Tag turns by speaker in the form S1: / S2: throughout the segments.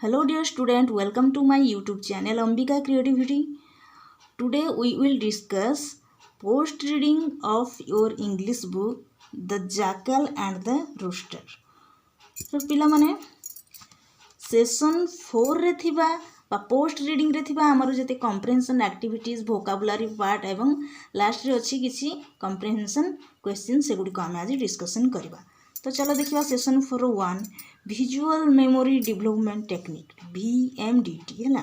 S1: Hello dear student, welcome to my YouTube channel Ambika Creativity. Today we will discuss post reading of your English book The Jackal and the Rooster. So पिला माने session 4 रे थिबा बा post reading रे थिबा हमर जते comprehension activities vocabulary part एवं लास्ट रे अछि किछि कॉम्प्रिहेंशन क्वेश्चन सेगुडी को हम आज डिस्कशन करबा। तो चलो देखिए session 4.1 visual memory development technique VMDT है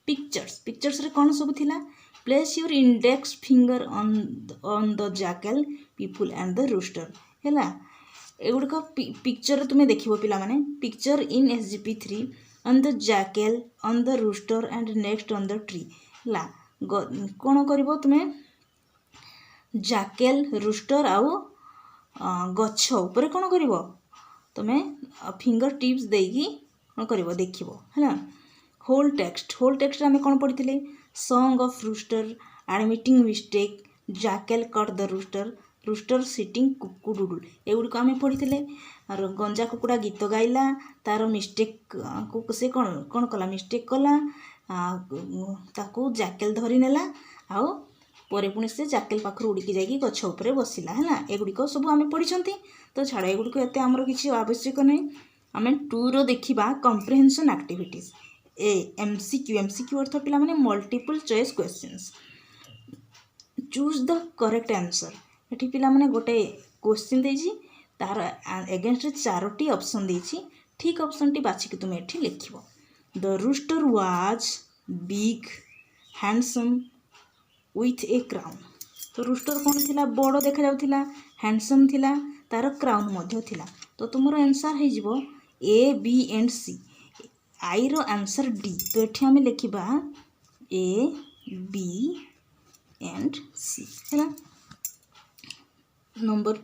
S1: पिक्चर्स रे कौन सब थिला place your index finger on the jackal people and the rooster है एगुड़िक पिक्चर तुम्हें देखो पिला माने picture in SGP3 on the jackal on the rooster and next on the tree है कौन कर तुम्हें जैकल रूस्टर आउ गछ उपर कौन कर तुम्हें फिंगर टिप्स देकी कौन कर देखो है होल टेक्स्ट आम कौन पढ़ी song of rooster admitting mistake jackal caught the rooster sitting कुकुडुडुल एगुड़िक आम पढ़ी गंजा कुकुड़ा गीत गाइला तार मिस्टेक को से कौन कौन कला मिस्टेक कला ताकू जैकल धरी नेला आउ पर पुणी से जैकल पाखर उड़िकी जाकि गछ उपरे बसिला है एगुड़िक सब आम पढ़ी तो छाड़ एगुड़िक एत आमर किसी आवश्यक नहीं आम 2 रो देखा कॉम्प्रिहेंशन एक्टिविटीज MCQ अर्थ पिला माने multiple choice questions choose the correct answer एठी पिला माने गोटे क्वेश्चन देजी तार अगेंस्ट 4टी ऑप्शन देजी ठीक ऑप्शन टी बाछी तुम एठी लिखिबो the rooster was big handsome with a crown तो रूस्टर कौन थिला बड़ देखा जाउथिला हैंडसम थिला तार क्राउन मध्य थिला तो तुमरो आंसर हे जिवो A B and C I रो आंसर D तो एठी हम लिखिबा A B एंड C हैला नंबर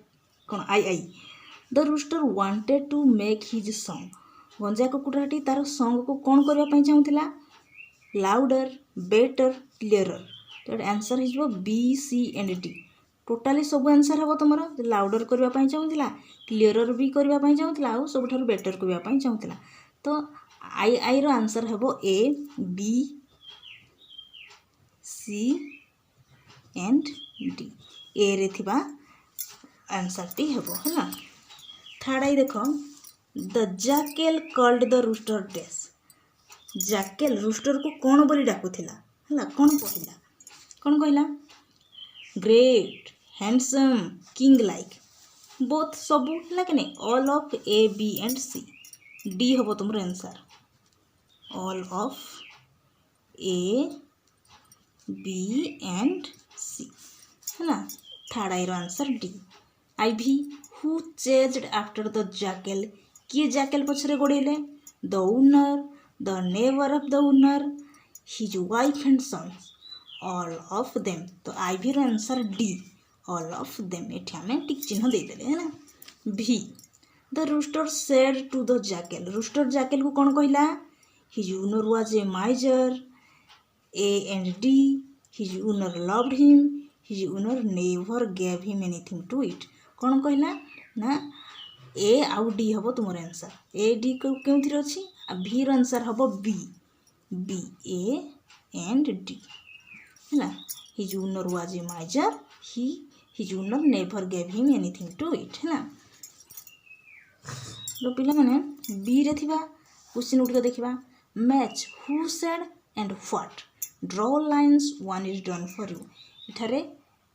S1: कौन I the rooster wanted to make his song गंजा कुकुड़ाटी तार सॉन्ग को कौन करबा पई चाहुथिला लाउडर बेटर क्लियरर तो आंसर हो B C and D totally सब आंसर हम तुम लाउडर करने चाहूला क्लीयरर भी करने चाहूला आ सब बेटर करने चाहूला तो आई रो आंसर हम A B C and D ए रे थिबा आंसर टी हम है थर्ड आई देख the jackal called the rooster डेस जैकल रूस्टर को कौन बोली डाकुला है कौन कहला कौन कहला great handsome king like both सबू है कि नहीं all of A B and C D हम तुम answer all of A B and C है थर्ड आई आंसर D आई भी who chased after the jackal किए जैकल पछरे गोड़ेले the owner the neighbour of the owner his wife and sons all of them तो I भी answer D all of them एठी हमें tick चिन्ह दे देले है ना भी the rooster said to the jackal rooster jackal को कौन कहला his owner was a miser A and D his owner loved him his owner never gave him anything to it कौन कहला ना A आउ D हम तुम आंसर A D केउथि अछि आ भी रो आंसर हम B A एंड D है his owner was a miser his owner never gave him anything to it है तो पिला माने बी रे थिबा क्वेश्चन उठिक देखिबा match who said and what draw lines one is done for you इठारे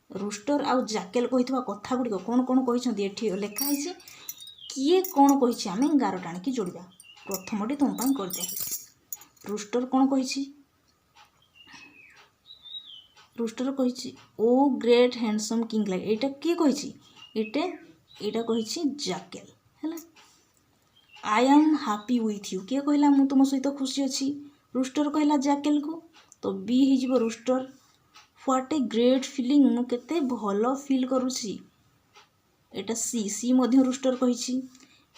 S1: रूस्टर आउ जैकल कहितबा कथा गुडी कोन कोन कहिसंती एठी लेखा हिची किए कोन कहिछि आमे गारो टाणी जोड़िबा प्रथमटी तुम पाई कर दे रूस्टर कोन कहिछि रूस्टर कहिछि ओ ग्रेट हैंडसम किंग लाइक एटा किए कहिछि एटा कहिछि जैकल हैला I am happy with you किए कहला मु तुम सहित खुशी अछि रूस्टर कहला जैकल को तो बी हि जिवो rooster what a great feeling मु केते भलो फील करूछि एटा सी मध्य रूस्टर कहिछि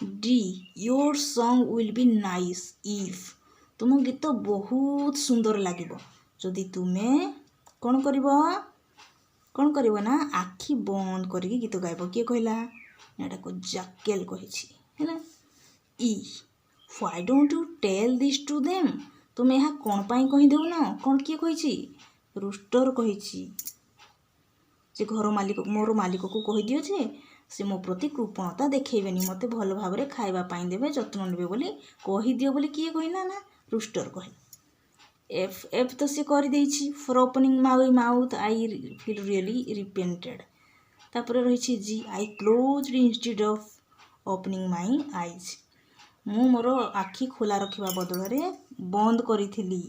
S1: D your song will be nice if तुम गीत बहुत सुंदर लागिबो जदि तुमे कौन कर ना आखि बंद करके गीत गाइब किए कहला एटा को जैकल कहिछि है ई Why don't you tell this to them? तुम यहाँ कौन पाई कही देउन कौन किए कही रूस्टर कही से घर मालिक मोर मालिक को कहीदियो जे से मो प्रति कृपणता देखेबेनी मते भल भाव में खाइबा पाई देबे जत्न नेबे बोली कहीदियो बोली किए कहिला ना रूस्टर कहे एफ एफ तो से कर देछि for opening my mouth I feel really repented तापर रही जी I closed instead of opening my eyes मु मोर आखि खोला रखिबा बदल रे बंद करिथिली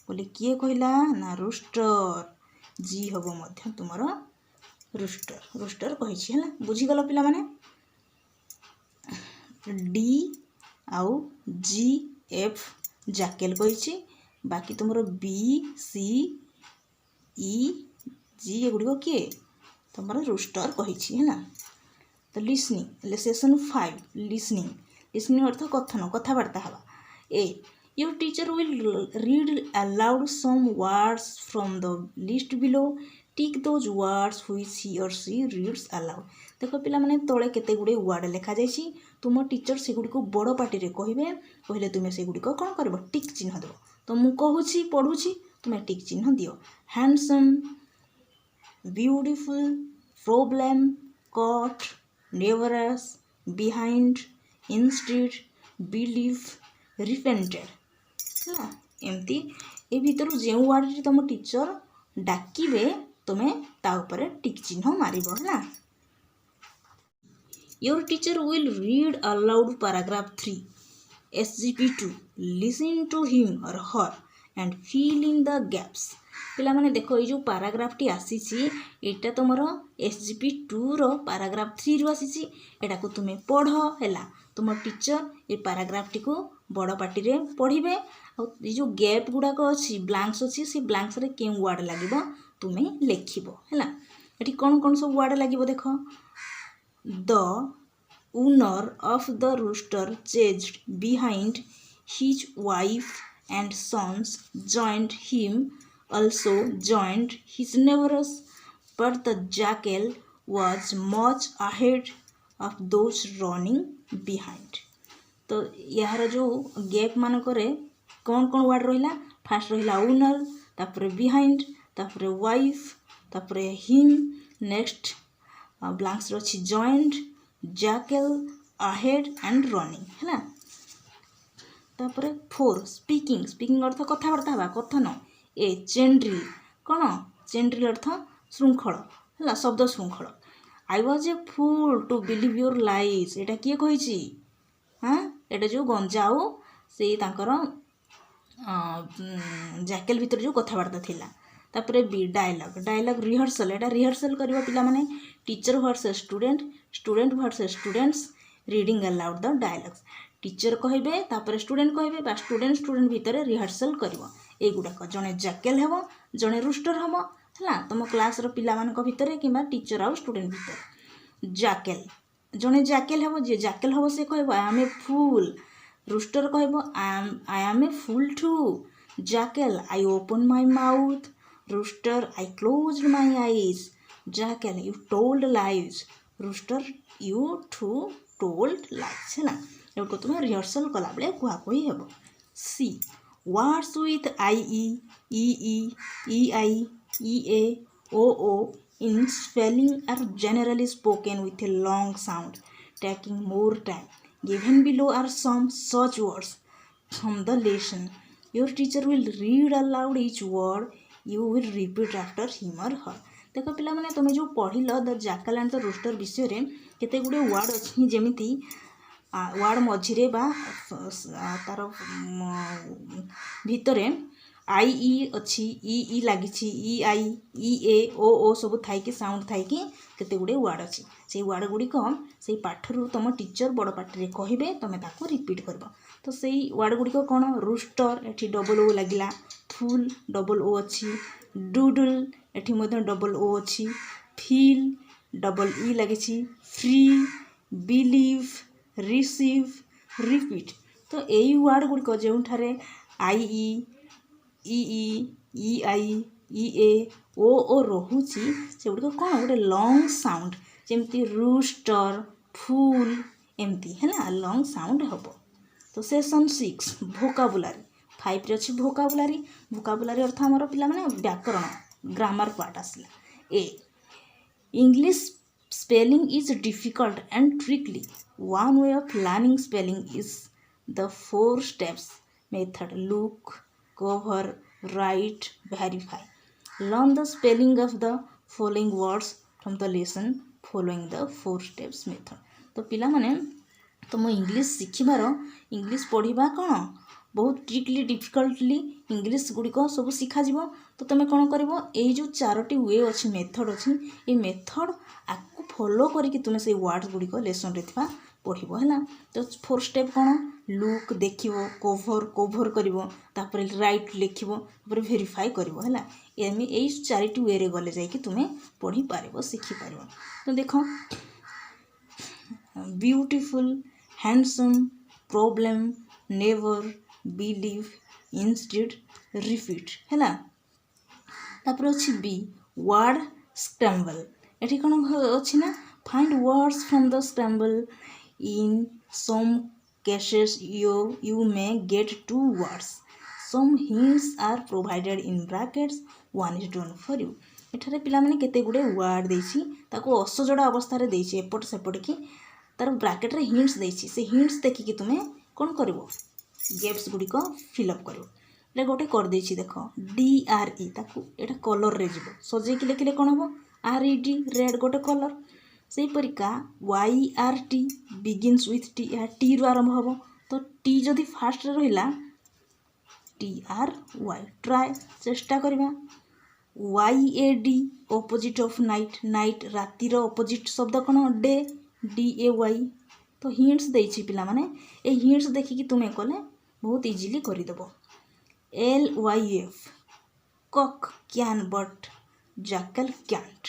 S1: बोले किए कहिला ना रूस्टर जी हबो मध्य तुमर रूस्टर रूस्टर कही है बुझीगल पिला माने डी आउ जी एफ जाकेल कही बाकी तुमर बी सी ई जी एगुड़िक किए तुम रूस्टर कही है तो लिसनिंग लेसन 5 लिसनिंग लिसनिंग अर्थ कथन कथबार्ता हवा A your teacher will read aloud some words from the list below tick those words which he or she reads allowed देख पिला माने तले केते गुडे वर्ड लिखा जाइछि तुम टीचर से गुडी को बड़ पार्टी रे कहिबे कहले तुमे से गुडी को कोन करबो टिक चिन्ह देबो तो मु कहूछि पढुछि तुमे टिक चिन्ह दियो handsome beautiful problem caught nervous behind instead believe repented एमती ए भीतर जो वर्ड तुम टीचर डाकिबे तुमे ता ऊपर टिक चिन्ह मारिबो है your teacher will read aloud paragraph 3 SGP2 listen to him or her and fill in the gaps पिला माने देखो ये जो पैराग्राफ टी आसीची एटा तुमर SGP2 रो पैराग्राफ 3 रो आसीची एटा को तुमे पढ़ो हैला तुम टीचर ए पैराग्राफ टी को बड़ पार्टी रे पढ़िबे और ये जो गैप गुडाक अच्छी ब्लांक्स अच्छी से ब्लांक्स रे केउ वर्ड लागिबो तुमे लेखिबो हैला एठी कोन कोन सब वर्ड लागिबो देखो the owner of the rooster chased behind his wife and sons joined him also joined his neighbors but the jackal was much ahead of those running behind तो यार जो गैप मानकरे कौन कौन वर्ड रहिला फास्ट रहिला owner तापर behind तापर wife तापर हिम नेक्स्ट ब्लैंक्स रछि joined jackal ahead and running हैला तापर 4 स्पीकिंग स्पीकिंग अर्थ कथाबार्ता हवा कथन ए चेंड्रिल कौन चेंड्रिल अर्थ श्रृंखल है शब्द श्रृंखल I was a fool to believe your lies एटा किए कही हाँ एटा जो गंजाओ से जैकेल भीतर जो कथबार्ता थिला तापर बी डायलॉग डायलॉग रिहर्सल एटा रिहर्सल करबा पिला माने teacher versus student student versus students reading allowed the dialogues teacher कहबे तापर स्टूडेंट कहबे बा स्टूडेंट स्टूडेंट भीतर रिहर्सल करबो एगुड़ाक जड़े जैकेल हम जड़े रूस्टर हम है तुम क्लास पिला भितर कि टीचर आउ स्टूडेंट भीतर जैकेल जड़े जैकेल हम जी जैकेल हम से कह I am a fool rooster कह I am a fool to jackal I open my mouth rooster I closed my eyes jackal you told lies rooster you too told lies है ना तुम rehearsal कला बेले कहुई हे सी words with IE, EE, EI, EA, OO in spelling are generally spoken with a long sound, taking more time. Given below are some such words from the lesson. Your teacher will read aloud each word. You will repeat after him or her. देख पिला माने तुम जो पढ़िल the jackal and the rooster विषय रे केते गुडे वर्ड अछि जेमिति वार्ड मझिरे बा तार भितरे आई ई अच्छी ई लगी ई आई ई ए ओ सब थी साउंड थी केते गुडे वर्ड अच्छी से वर्ड गुड़िक से पाठरू तुम टीचर बड़ पार्टी कहे तुम ताको रिपीट कर तो से वर्ड गुड़िक कौन रूस्टर एठी डबल ओ लगिला फुल डबल ओ अच्छी डुडुल एठी मध्य डबल ओ अच्छी फील डबल ई लगी फ्री बिलीव रिसीव रिपीट तो यही वर्ड गुड़िक जो आई ई आई ई ए ओ रोचे से गुड़िक कौन गोटे लॉन्ग साउंड जमती रूस्टर फूल एमती है ना लॉन्ग साउंड हम तो सेसन 6 भोकाबुलारी 5 रे अच्छी भोकाबुलारी अर्थ आमर पिला माने व्याकरण ग्रामर पार्ट आसला ए English spelling is difficult and tricky. One way of learning spelling is the 4 steps method: look, cover, write, verify. Learn the spelling of the following words from the lesson following the 4 steps method. तो पिला माने तुम English शिखिबार English पढ़ा कौन बहुत tricky डिफिकल्टली English गुड़िक सब शिखाज तो तुम कौन कर जो 4टी वे अच्छी मेथड अच्छी ये मेथड आपको फॉलो करके तुम से वर्ड्स गुड़िक लेसन रे पढ़ो है तो 4 स्टेप कौन लुक देख कवर कर राइट लिख भेरीफाई कर यही 4टी वे रे गले जाकि तुम पढ़ी पार शिखिपार तो देख beautiful handsome problem never believe instead repeat है तापर अच्छी बी वर्ड स्क्रैम्बल एठी कौन अच्छी ना find words from the scramble in some cases you may get 2 words some hints are provided in brackets one is done for you एठारे पिला माने केते गुडे वर्ड देछि ताको असजड़ा अवस्था रे देछि एपट सेपट की तार ब्रैकेट रे हिंट्स देछि से हिंट्स देखि कि तुमे कोन करबो गेप्स गुड़िक फिलअप कर गोटे करदे देख DRE ताकू एटा कलर रे जीवो सजेकी लिखिले कौन हम RED रेड गोटे कलर से परिका YRT बिगिन्स विथ टी या टी रु आरंभ हम तो टी जदि फास्ट रे रहिला TRY ट्राए चेष्टा करबा YAD opposite of night night रातिर ऑपोजिट शब्द कौन डे DAY तो हिंट्स देछि पिला माने ए हिंट्स देखिकी तुमे कले बहुत इजीली करदेव LYF कक कैन बट जैकल कैंट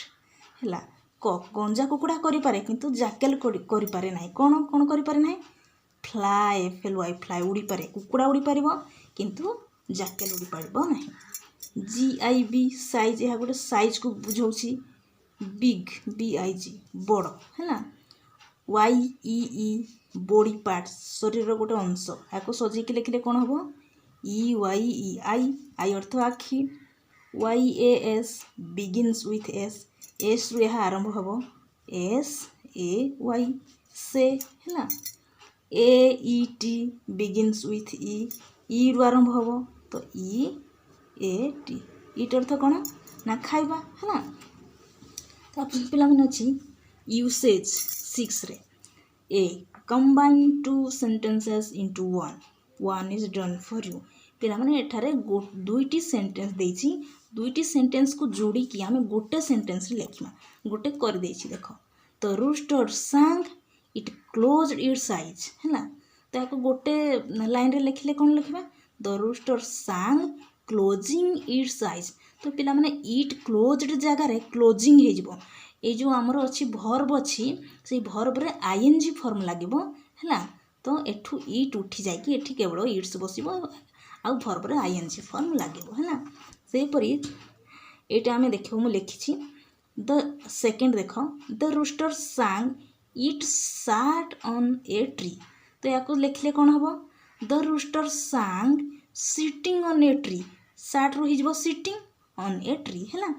S1: है कक गंजा कुकुड़ा करें किंतु जैकल करें ना कौन कौन करें ना फ्लाई FLY फ्लाई उड़ी पारे कुकुड़ा उड़ी पार किंतु जैकल उड़ी पार ना GIB साइज यह गोटे साइज को बुझाऊँ बिग BIG बड़ है YEE बॉडी पार्ट शरीर गोटे अंश या सजेकी लिखिले कौन हम EYE आई अर्थ आखि YAS बिगिन्स विथ S रु यह आरंभ हम SAY से है AET बिगिन्स विथ E रु आरंभ हम तो EAT ईट अर्थ कौन ना खाइबा है पिला माने अछि यूसेज 6 रे A combine 2 sentences into one is done for you पिला माने एठारे दुईटी सेंटेंस देछि दुईटी सेंटेंस को जोड़ी कि आमे गोटे सेंटेंस रे लिखिमा गोटे कर देछि देखो तो rooster sang it closed it's eyes हैला तो याको गोटे लाइन रे लिखले कोन लिखिबा the rooster sang closing it's eyes तो पिला माने इट क्लोज्ड जगह रे क्लोजिंग हे जिवो ये जो आमर अच्छी भर्ब अच्छी से भर्ब रे ING फॉर्म लगे है तो एठू इट उठी जाकि एठी केवल इट्स बसब आ भर्ब रे ING फॉर्म लगे है सेपरी ये आम देख मुझे लिखी द सेकेंड देख the rooster sang it sat on a tree तो या लिखले कौन हम the rooster sang sitting on a tree sat रू हो सिटिंग ऑन ए ट्री है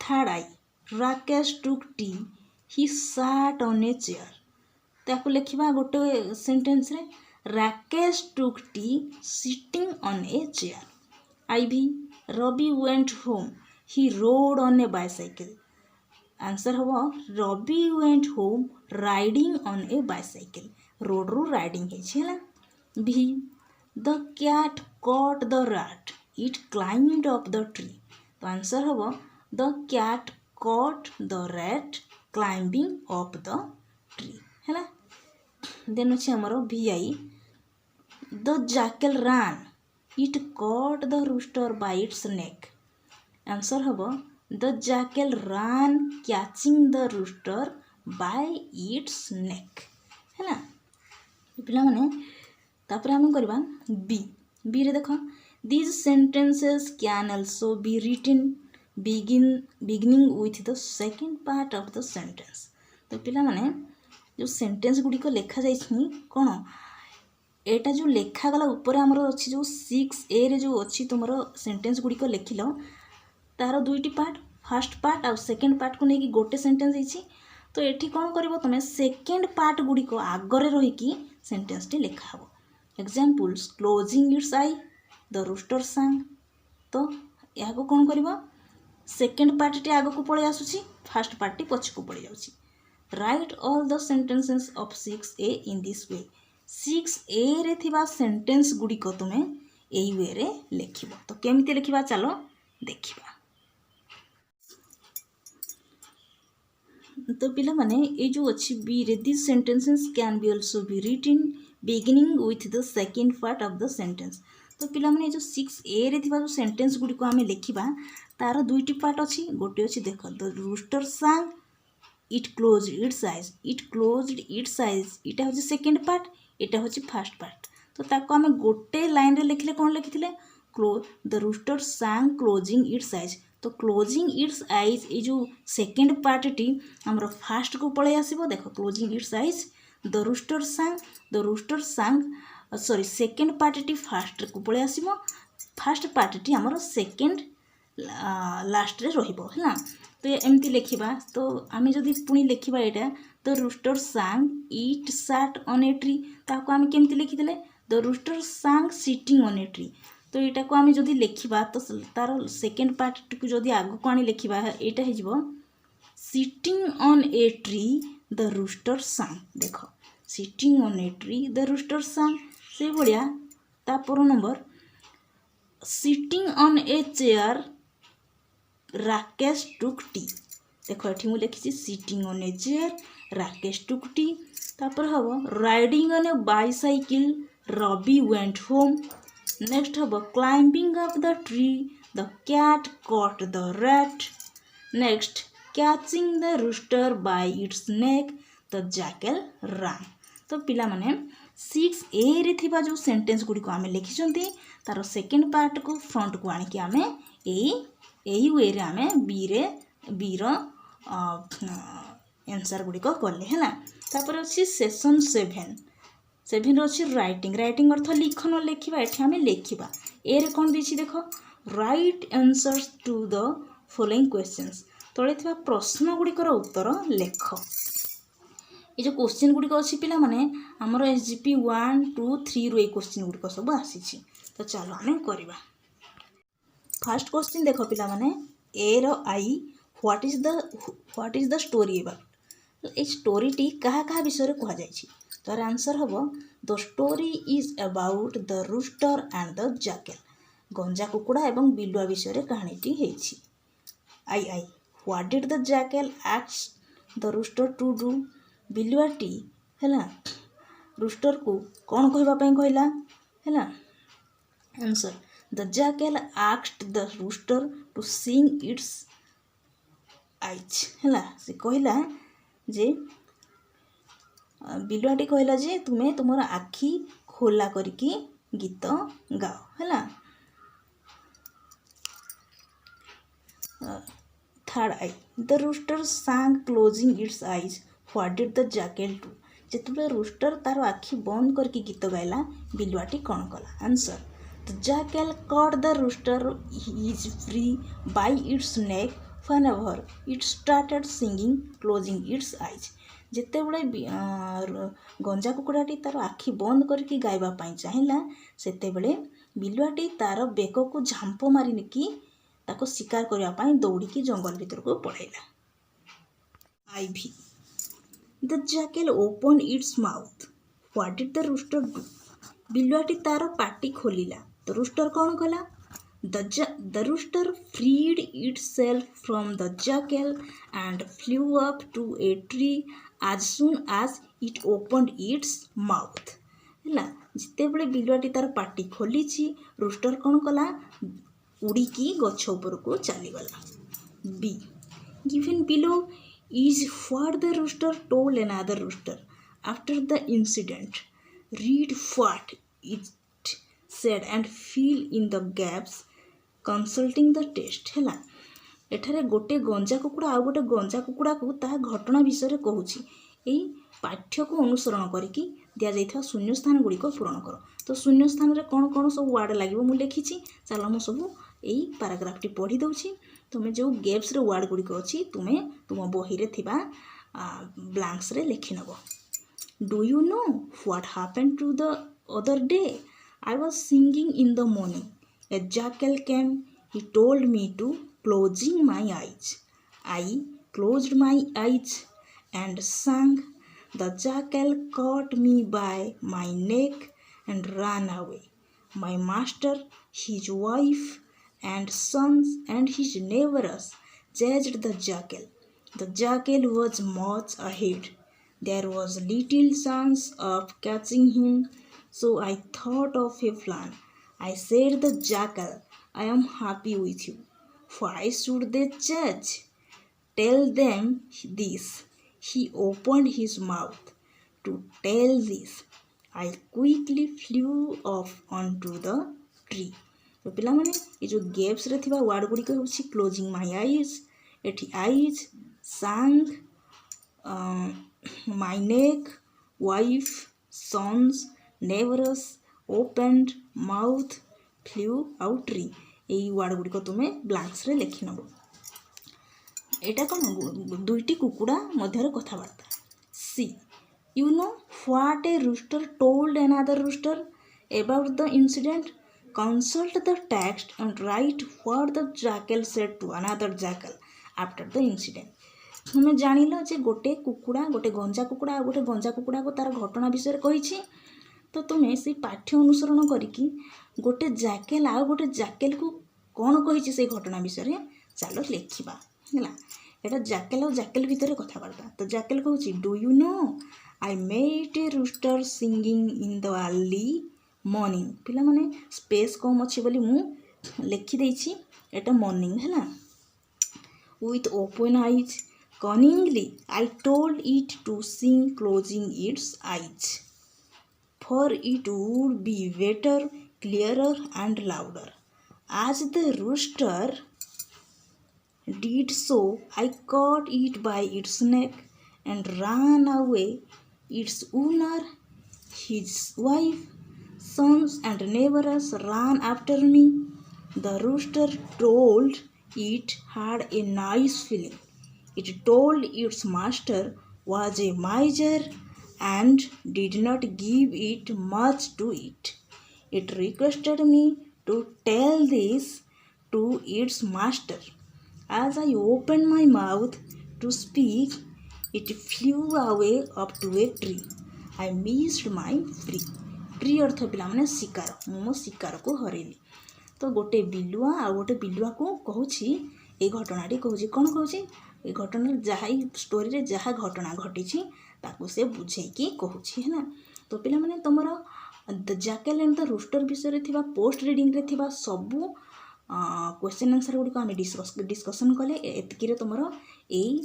S1: third I Rakesh took tea he sat on a chair तो या लिखा गोटे सेंटेंस रे Rakesh took tea sitting on a chair IV Ravi went home he rode on a bicycle answer हम Ravi went home riding on a bicycle rode रू riding है V the cat caught the rat it climbed up the tree तो answer हम the cat caught the rat climbing up the tree है देन अच्छे आमर VI the jackal ran it caught the rooster by its neck answer हम the jackal ran catching the rooster by its neck है पिला माने तापर हम करबा B रे देखो these sentences can also be written beginning with the second part of the sentence तो पिला माने जो सेंटेंस गुड़ी को लिखा जाइछनी कोन एटा जो लेखागला ऊपर आमर अच्छी जो 6A रे जो अच्छी तुम सेंटेंस गुड़िक लिखिल तार दुईटी पार्ट फास्ट पार्ट आउ सेकेंड पार्ट को लेकिन गोटे सेंटेंस होती तो ये कौन कर तुम सेकेंड पार्ट गुड़िक आगरे रहीकि सेंटेंस टी लिखा हे examples closing its eye the rooster sang तो यह कौन कर सेकेंड पार्ट टी आग को पलि आसूसी फास्ट पार्ट टी पछकू पड़ जाऊँगी right all the sentences of 6A in this way 6A रे थिबा सेंटेंस गुड़िक तुमे एई वे रे लिखिब तो केमिति लिखिबा चलो देखिबा तो पिला माने ए जो अच्छी बी रे this sentences can be also be written beginning with the second part of the sentence तो पिला माने जो 6A रे थिबा जो सेंटेंस गुड़िक आमे लिखिबा तार दुईटी पार्ट अच्छी गोटे अच्छी देख the rooster sang it closed it's eyes it closed it's eyes इटा हूँ सेकेंड पार्ट इटा हूँ फास्ट पार्ट तो ताको आमे गोटे लाइन रे लिखले कौन लिखिले the rooster sang closing its eyes तो क्लोजिंग इट्स आइज ये जो सेकेंड पार्ट टी आमर फास्ट को पलि आसो देख closing its eyes the rooster sang sorry second part टी फास्ट को पलि आसो फास्ट पार्ट टी आमर सेकेंड लास्ट रे रहिबो है तो एमती लिखा तो आम जदि पुणी लिखा यहाँ the rooster sang it sat on a tree ताको आम केमती लिखिदे the rooster sang sitting on a tree तो यहाँ को आम जदि लिखा तो तार सेकेंड पार्ट को जदि आग को आनी लिखा यहाँ हो sitting on a tree the rooster sang देख sitting on a tree the rooster sang से भाया तापर number sitting on a chair Rakesh took tea देख ये मुझे लिखी sitting on a chair Rakesh took tea तापर हम riding on a bicycle Ravi went home next हम climbing up the tree the cat caught the rat next catching the rooster by its neck the jackal run तो पिला माने 6A रे थिबा जो sentence गुड़िक आम लिखिं तार सेकेंड पार्ट को फ्रंट को आणिकी आम यही वे रे आमे बी रो आंसर गुड़िक कले है तापर अच्छी सेसन 7 अच्छी राइटिंग अर्थ लिखन लिखा ये आम लिखा ए रे कौन देछि देख right answers to the following questions तले थिबा प्रश्न गुड़िकर उत्तर लेख ये जो क्वेश्चन गुड़िक अच्छी पिला माने हमर SGP 1 2 3 रो ये क्वेश्चन गुड़िक सब आसी तो चलो आम करवा फर्स्ट क्वेश्चन देख पिला माने ए रो I what is the story about a story टी कहा कहा विषय कह जाइछि तार आंसर हम the story is about the rooster and the jackal गंजा कुकुड़ा एवं बिलुआ विषय कहानीटी होइछि I what did the jackal ask the rooster to do बिलुआटी है रूस्टर को कौन कहवाई कहला है answer the jackal asked the rooster to sing its eyes है से कहला जे बिलुआटी कहला जे तुम्हें तुमर आखि खोला करके गीत गाओ है third I the rooster sang closing its eyes what did the jackal do जिते रूस्टर तार आखि बंद करके गीत गाइला बिलुआटी कौन कला answer the jackal caught the rooster is free by its neck whenever it started singing closing its eyes जिते बड़े गंजा कुकुड़ाटी तार आखि बंद करके गाइबा पाई चाहिला सेते बड़े बिलुआटी तार बेक को झांप मारिकी ताको शिकार करने पाई दौड़ी जंगल भीतर को पड़ेला आई भी the jackal open its mouth what did the rooster do बिलुआटी तार पाटी खोलिला तो रूस्टर कौन कला The rooster freed itself from the jackal and flew up to a tree as soon as it opened its mouth. है जिते बड़े बिलुआटी तार पाटी खोली रूस्टर कौन कला उड़ीकी गछ ऊपर को चलीगला B given below is what the rooster told another rooster after the incident read what it said and fill in the gaps consulting the text है एठारे गोटे गंजा कुकुड़ा आ गोटे गंजा कुकुड़ा को ता घटना विषय कहूँ यही पाठ्य को अनुसरण करके दिया जाइथिबा शून्य स्थान गुड़िक पूरण कर। तो शून्य स्थान रे कौन कौन सब वर्ड लगे मुझे लिखी चल मु सब यही पैराग्राफटी पढ़ी दूची। तुम्हें जो गैप्स रे वर्ड गुड़िक अच्छी तुम्हें तुम बही रे थिबा ब्लैंक्स रे लिखि नब। Do you know what happened to the other day? I was singing in the morning. A jackal came. He told me to closing my eyes. I closed my eyes and sang. The jackal caught me by my neck and ran away. My master, his wife, and sons and his neighbors chased the jackal. The jackal was much ahead. There was little chance of catching him, so I thought of a plan. I said the jackal, I am happy with you. Why should they chase? Tell them this. He opened his mouth to tell this. I quickly flew off onto the tree. तो पिला माने ये जो gaps रे थिबा word गुडी को होछि क्लोजिंग माय आईज, एठी eyes, sang, my neck, wife, sons, neighbours, opened, mouth, flew out tree. এই ওয়ার্ড গুড়িক তুমি ব্লাঙ্কস রে লিখি নব। এটা কোন দুইটি কুকুড়া মধ্যে কথাবার্তা। See you know what a rooster told another rooster about the incident? Consult the text and write what the jackal said to another jackal after the incident. तुम जानिल जे गोटे कुकुड़ा गोटे गंजा कुकुड़ा आ गोटे गंजा कुकुड़ा को तार घटना विषय कही। तो तुम्हें से पाठ्य अनुसरण करिकी गोटे जैकेल आ गोटे जैकेल को कौन कही से घटना विषय चलो लिखा है। एटा जैकेल और जैकेल भितर कथबार्ता। तो जैकेल कहूँ do you know I met a rooster singing in the early morning. पिला माने स्पेस कम अच्छे बोली मु लिखी देछि एटा मॉर्निंग है। With open eyes cunningly I told it to sing closing its eyes, for it would be better, clearer and louder. As the rooster did so, I caught it by its neck and ran away. Its owner, his wife, sons and neighbors ran after me. The rooster told it had a nice feeling. It told its master was a miser and did not give it much to eat. It requested me to tell this to its master. As I opened my mouth to speak, it flew away up to a tree. I missed my prey. Prey अर्थ पिला माने शिकार। मो शिकार को हरेली। तो गोटे बिलुआ आ गोटे बिलुआ को कहूछि ए घटनाटी कहूछि कौन कहूछि ए घटना जहाँ स्टोरी रे जहाँ घटना घटी ताकू से बुझेकी कहूछि है ना। तो पिला माने तुमर the Jekyll and the rooster विषय थिबा पोस्ट रीडिंग रे थिबा सबू क्वेश्चन आंसर गुडी को आम डिस्कसन कले एतकी रे तुमर एई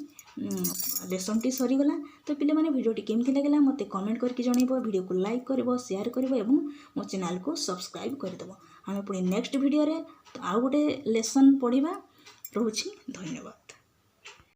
S1: लेसन टी सरीगला। तो पिले माने वीडियो टी केमती लागला मते कमेंट करके जणैबो, वीडियो को लाइक करबो, शेयर करबो एवं मो चैनल को सब्सक्राइब करदेबो। आमे पुणी नेक्स्ट वीडियो रे आ गोटे लेसन पढ़िबा। रहुछि धन्यवाद।